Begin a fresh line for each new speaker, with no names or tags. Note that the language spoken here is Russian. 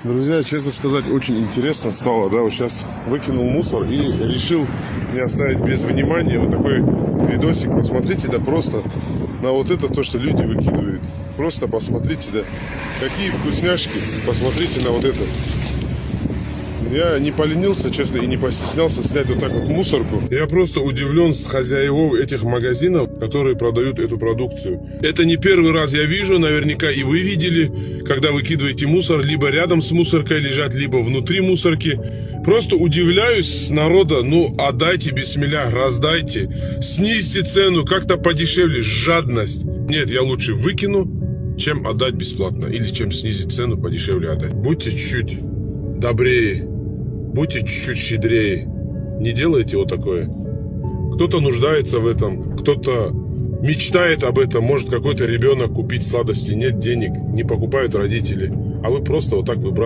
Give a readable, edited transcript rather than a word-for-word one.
Друзья, честно сказать, очень интересно стало, да, вот сейчас выкинул мусор и решил не оставить без внимания вот такой видосик. Посмотрите, да, просто на вот это то, что люди выкидывают. Просто посмотрите, да, какие вкусняшки, посмотрите на вот это. Я не поленился, честно, и не постеснялся снять вот так вот мусорку. Я просто удивлен с хозяев этих магазинов, которые продают эту продукцию. Это не первый раз я вижу, наверняка и вы видели, когда выкидываете мусор, либо рядом с мусоркой лежат, либо внутри мусорки. Просто удивляюсь с народа, ну отдайте бисмилля, раздайте, снизьте цену, как-то подешевле, жадность. Нет, я лучше выкину, чем отдать бесплатно, или чем снизить цену, подешевле отдать. Будьте чуть-чуть добрее. Будьте чуть-чуть щедрее. Не делайте вот такое. Кто-то нуждается в этом, кто-то мечтает об этом. Может какой-то ребенок купить сладости, нет денег, не покупают родители. А вы просто вот так выбрасываете.